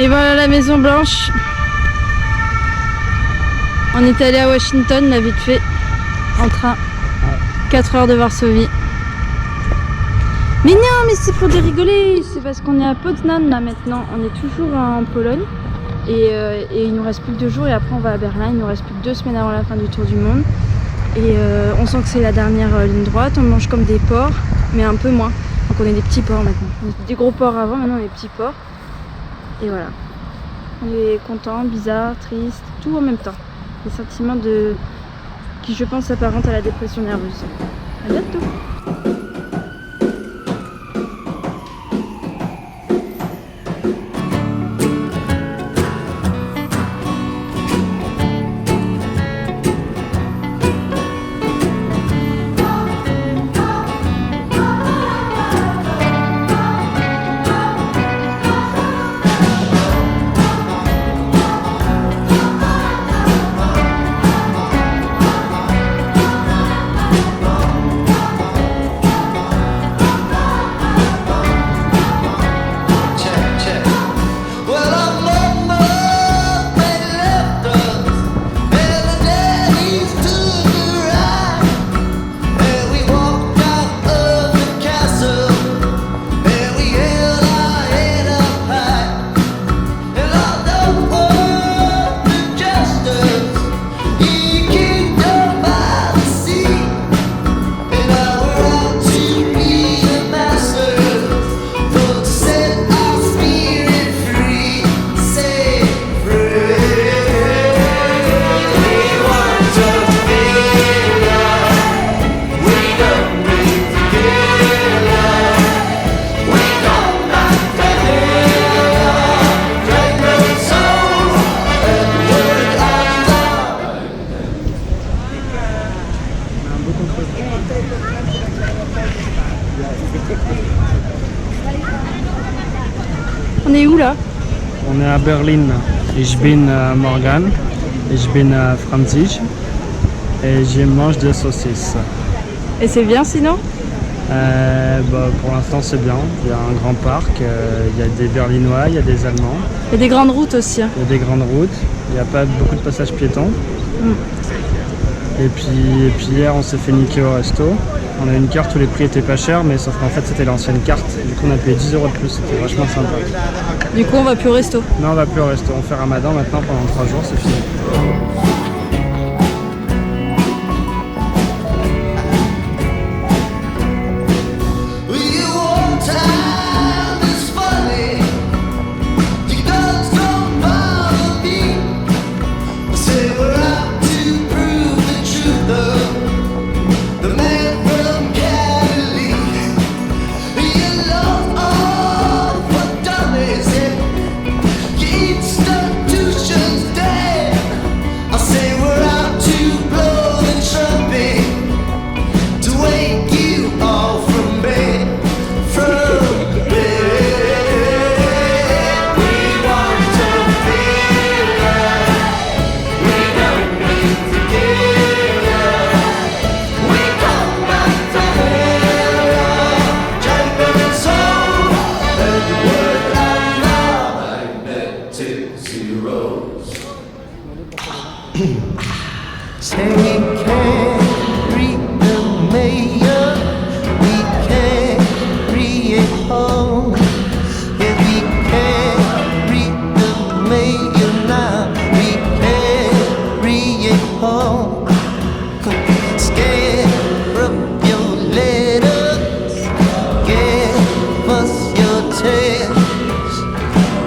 Et voilà la Maison Blanche. On est allé à Washington, là vite fait, en train. 4 heures de Varsovie. Mais non, mais c'est pour dérigoler. C'est parce qu'on est à Poznan là maintenant. On est toujours en Pologne. Et il nous reste plus que 2 jours et après on va à Berlin. Il nous reste plus que 2 semaines avant la fin du tour du monde. Et on sent que c'est la dernière ligne droite. On mange comme des porcs, mais un peu moins. Donc on est des petits porcs maintenant. On était des gros porcs avant, maintenant on est des petits porcs. Et voilà. On est content, bizarre, triste, tout en même temps. Des sentiments qui je pense s'apparentent à la dépression nerveuse. À bientôt. On est où là? On est à Berlin. Ich bin Morgan, ich bin Franzig et je mange des saucisses. Et c'est bien sinon? Pour l'instant c'est bien, il y a un grand parc, il y a des Berlinois, il y a des Allemands. Il y a des grandes routes aussi. Il y a des grandes routes, il n'y a pas beaucoup de passages piétons. Et puis hier on s'est fait niquer au resto. On a une carte où les prix étaient pas chers, mais sauf qu'en fait c'était l'ancienne carte. Du coup on a payé 10 € de plus, c'était vachement sympa. Du coup on va plus au resto? Non, on va plus au resto, on fait Ramadan maintenant pendant 3 jours, c'est fini.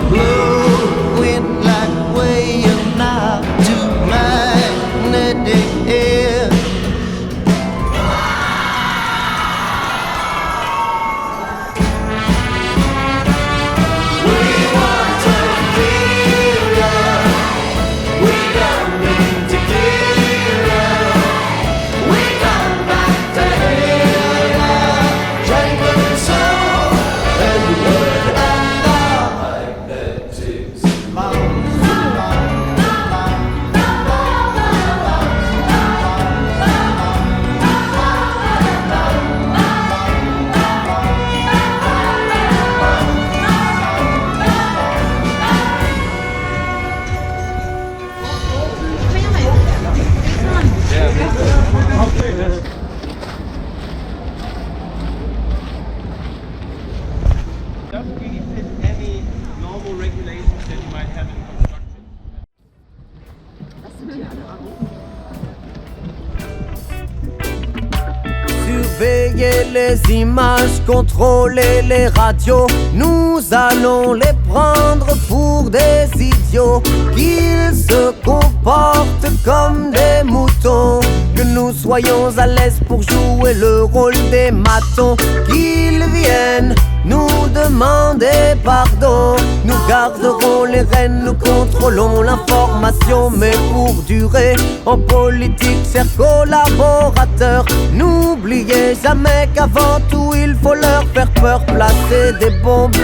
Blowing like way up now to magnetic les images, contrôler les radios. Nous allons les prendre pour des idiots, qu'ils se comportent comme des moutons, que nous soyons à l'aise pour jouer le rôle des matons, qu'ils viennent nous demander pardon. Nous garderons les rênes, nous contrôlons l'information, mais pour durer en politique, chers collaborateurs, n'oubliez jamais qu'avant tout il faut leur faire peur. Placer des bombes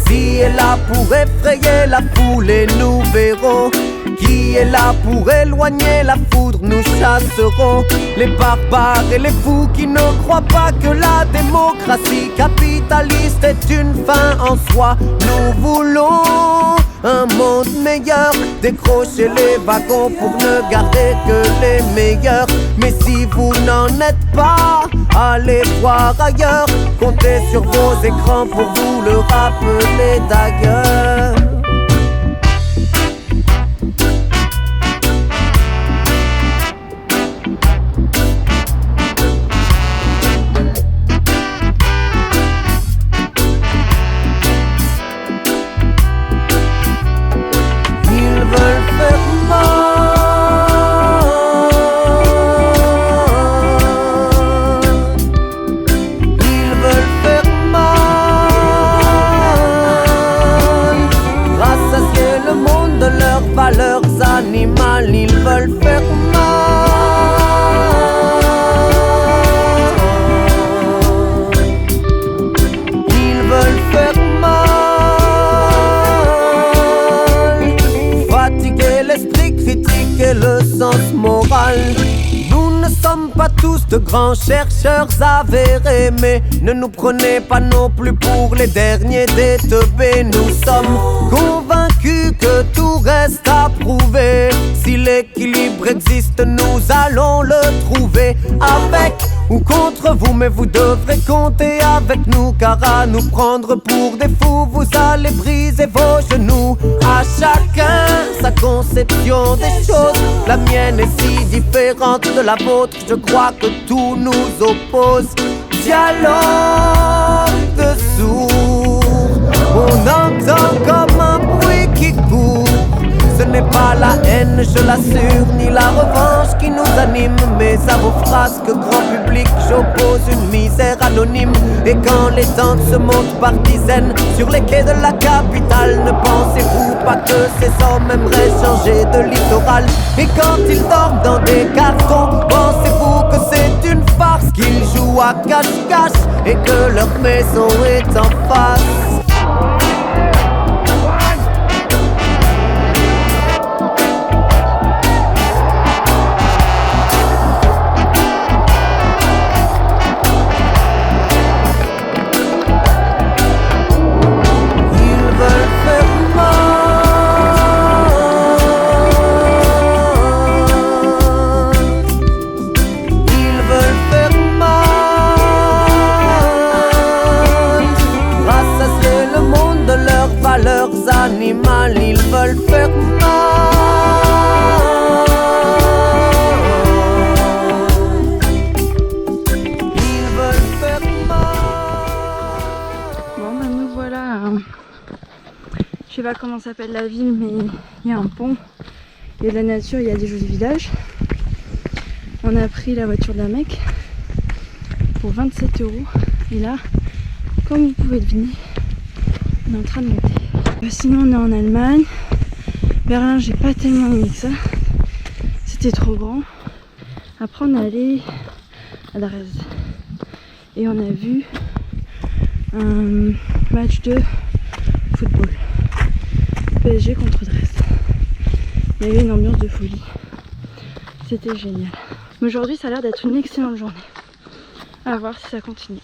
ci et là pour effrayer la foule, et nous verrons qui est là pour éloigner la foudre. Nous chasserons les barbares et les fous qui ne croient pas que la démocratie capitaliste est une fin en soi. Nous voulons un monde meilleur, décrocher les wagons pour ne garder que les meilleurs. Mais si vous n'en êtes pas, allez voir ailleurs. Comptez sur vos écrans pour vous le rappeler d'ailleurs. Ils veulent faire mal. Ils veulent faire mal. Fatiguer l'esprit critique et le sens moral. Nous ne sommes pas tous de grands chercheurs avérés, mais ne nous prenez pas non plus pour les derniers des teubés. Nous sommes convaincus que tout reste à prouver. Si l'équilibre existe, nous allons le trouver. Avec ou contre vous, mais vous devrez compter avec nous, car à nous prendre pour des fous, vous allez briser vos genoux. À chacun sa conception des choses, la mienne est si différente de la vôtre, je crois que tout nous oppose. Dialogue de sourds, on entend comme un bruit qui court. Ce n'est pas la haine, je l'assure, ni la revanche qui nous anime, mais à vos phrases que grand public j'oppose une misère anonyme. Et quand les tentes se montent par dizaines sur les quais de la capitale, ne pensez-vous pas que ces hommes aimeraient changer de littoral? Et quand ils dorment dans des cartons, pensez-vous que c'est une farce qu'ils jouent à cache-cache et que leur maison est en face? Animal, ils veulent faire mal. Ils veulent faire mal. Bon ben nous voilà, je sais pas comment s'appelle la ville, mais il y a un pont, il y a de la nature, il y a des jolis villages. On a pris la voiture d'un mec pour 27 €. Et là, comme vous pouvez deviner, on est en train de monter. Sinon on est en Allemagne. Berlin j'ai pas tellement aimé que ça, c'était trop grand. Après on est allé à Dresde et on a vu un match de football, PSG contre Dresde. Il y avait une ambiance de folie, c'était génial. Mais aujourd'hui ça a l'air d'être une excellente journée, à voir si ça continue.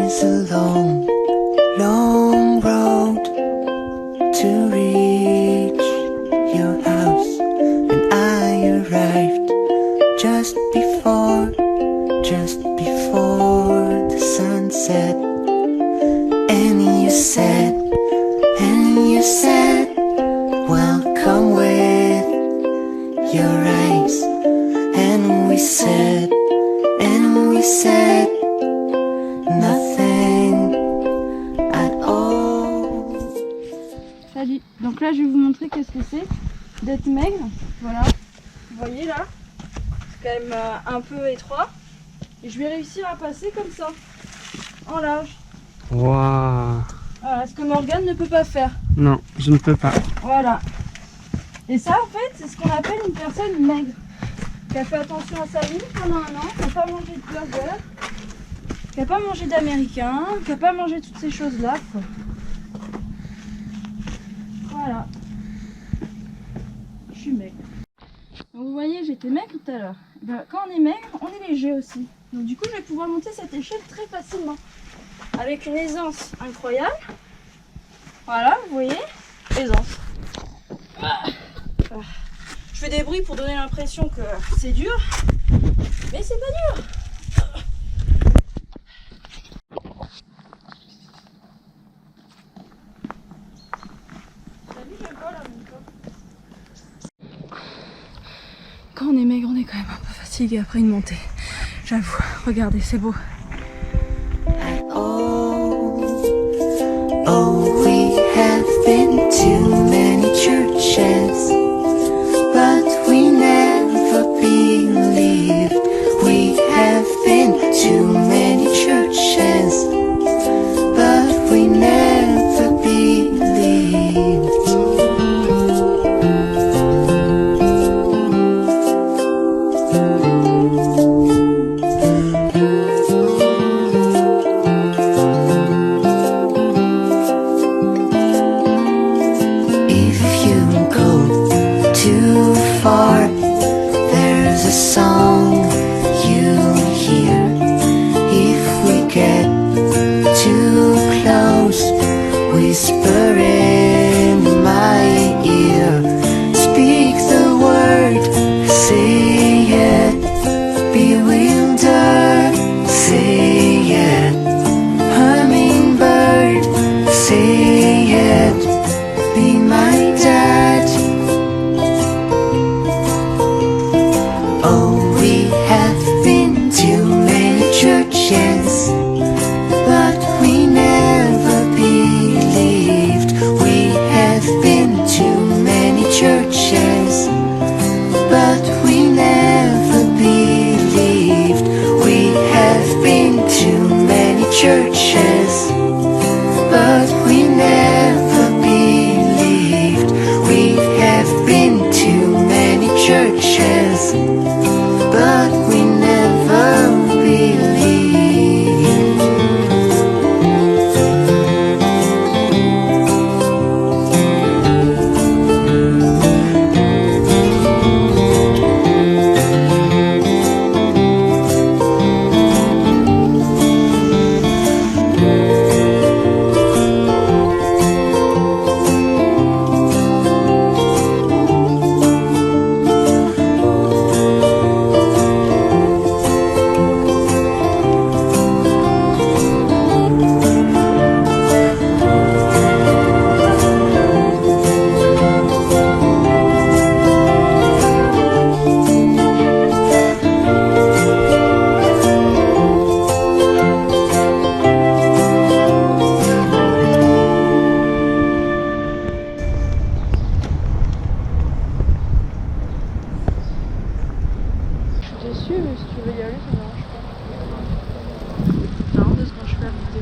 is a long, long road to reach your house, and I arrived just before the sunset. And you said, welcome with your eyes. And we said, nothing at all. Salut. Donc là, je vais vous montrer qu'est-ce que c'est d'être maigre. Voilà. Vous voyez là, c'est quand même un peu étroit. Et je vais réussir à passer comme ça, en large. Waouh. Voilà, ce que Morgane ne peut pas faire. Non, je ne peux pas. Voilà. Et ça, en fait, c'est ce qu'on appelle une personne maigre. Qui a fait attention à sa vie pendant un an, qui n'a pas mangé de burger, qui n'a pas mangé d'américain, qui n'a pas mangé toutes ces choses-là, quoi. Voilà. Je suis maigre. Donc vous voyez, j'étais maigre tout à l'heure. Ben, quand on est maigre, on est léger aussi. Donc du coup, je vais pouvoir monter cette échelle très facilement. Avec une aisance incroyable. Voilà, vous voyez, aisance. Je fais des bruits pour donner l'impression que c'est dur, mais c'est pas dur. Quand on est maigre, on est quand même un peu fatigué après une montée. J'avoue, regardez, c'est beau. Oh, we have been to many churches, but we never believed. We have been to many churches, but we never believed. There's a song you'll hear. If we get too close, whisper in my ear. Speak the word, say it. Bewildered, say it. Hummingbird, say it. Be my dad. Oh, we have been to many churches, but we never believed. We have been to many churches, but we never believed. We have been to many churches, but we never believed. We have been to many churches, but we never believed. Déçu, mais si tu veux y aller, ça ne marche pas. Non, parce que je fais à côté.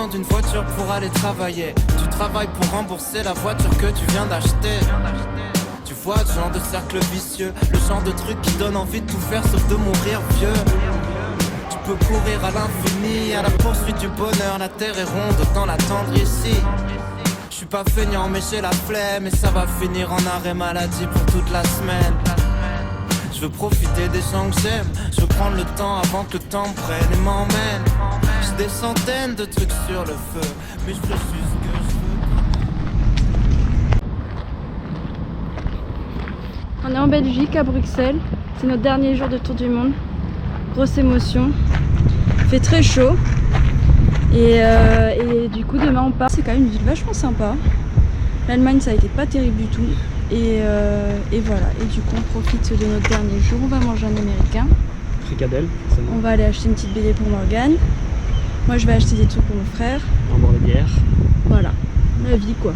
besoin d'une voiture pour aller travailler. Tu travailles pour rembourser la voiture que tu viens d'acheter. Tu vois ce genre de cercle vicieux, le genre de truc qui donne envie de tout faire sauf de mourir vieux. Tu peux courir à l'infini, à la poursuite du bonheur. La terre est ronde, autant l'attendre ici. Je suis pas feignant mais j'ai la flemme, et ça va finir en arrêt maladie pour toute la semaine. Je veux profiter des gens que j'aime, je veux prendre le temps avant que le temps me prenne et m'emmène. J'ai des centaines de trucs sur le feu, mais je fais juste ce que je veux. On est en Belgique, à Bruxelles. C'est notre dernier jour de tour du monde. Grosse émotion. Il fait très chaud. Et du coup, demain on part. C'est quand même une ville vachement sympa. L'Allemagne, ça a été pas terrible du tout. Et voilà. Et du coup, on profite de notre dernier jour. On va manger un américain. Fricadelle, On va aller acheter une petite BD pour Morgane. Moi, je vais acheter des trucs pour mon frère. On boit la bière. Voilà. La vie, quoi.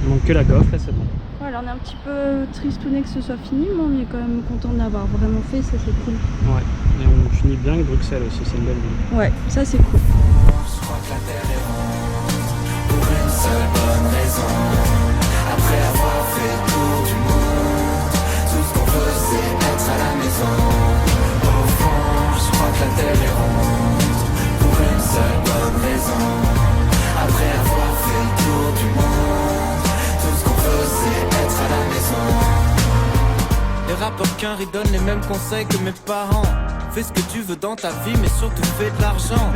Il manque que la coffre et c'est bon. Voilà, on est un petit peu tristouné que ce soit fini, mais on est quand même content d'avoir vraiment fait, ça c'est cool. Ouais, et on finit bien avec Bruxelles aussi, c'est une belle ville. Ouais, ça c'est cool. Je crois que la terre est ronde, pour une seule bonne raison. Après avoir fait le tour du monde, tout ce qu'on veut c'est être à la maison. Au fond, je crois que la terre est ronde, pour une seule bonne raison. Après avoir fait le tour du monde, tout ce qu'on veut c'est être à la maison. Les rappeurs qu'un donnent les mêmes conseils que mes parents. Fais ce que tu veux dans ta vie, mais surtout fais de l'argent.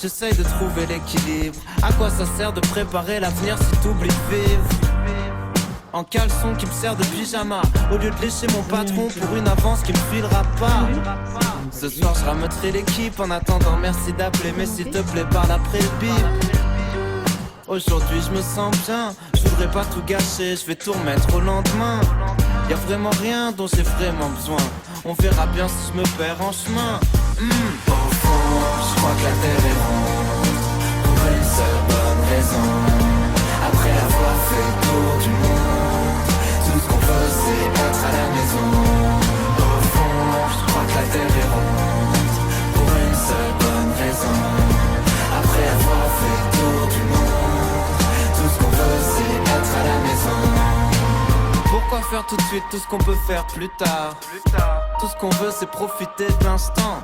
J'essaye de trouver l'équilibre. À quoi ça sert de préparer l'avenir si t'oublies de vivre? En caleçon qui me sert de pyjama, au lieu de lécher mon patron pour une avance qui me filera pas. Ce soir je rameuterai l'équipe. En attendant merci d'appeler, mais s'il te plaît parle après le bip. Aujourd'hui je me sens bien, je voudrais pas tout gâcher, je vais tout remettre au lendemain. Y'a vraiment rien dont j'ai vraiment besoin. On verra bien si je me perds en chemin. Au fond, je crois que la terre est ronde, pour une seule bonne raison. Après avoir fait le tour du monde, tout ce qu'on veut c'est être à la maison. Au fond, je crois que la terre est ronde, pour une seule bonne raison. Après avoir fait le tour du monde, tout ce qu'on veut c'est être à la maison. Pourquoi faire tout de suite tout ce qu'on peut faire plus tard? Tout ce qu'on veut c'est profiter de l'instant.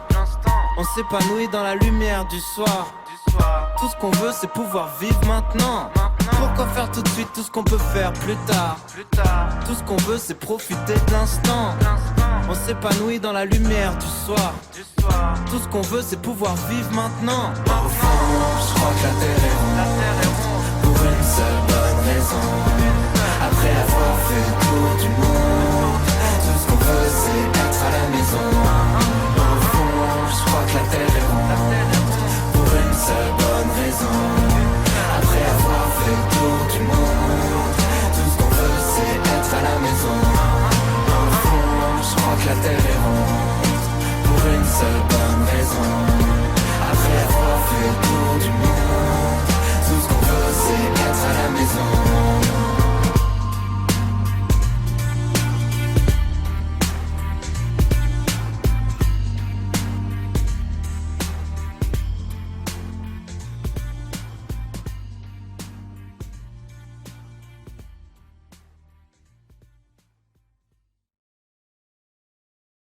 On s'épanouit dans la lumière du soir. Tout ce qu'on veut c'est pouvoir vivre maintenant. Pourquoi faire tout de suite tout ce qu'on peut faire plus tard? Tout ce qu'on veut c'est profiter de l'instant. On s'épanouit dans la lumière du soir. Tout ce qu'on veut c'est pouvoir vivre maintenant. Au fond, je crois que la terre est ronde, pour une seule bonne raison. Après avoir fait le tour du monde, tout ce qu'on veut c'est être à la maison. Au fond, je crois que la terre est ronde, pour une seule bonne raison. Après avoir fait le tour du monde, tout ce qu'on veut c'est être à la maison. Au fond, je crois que la terre est ronde, pour une seule bonne raison. Après avoir fait le tour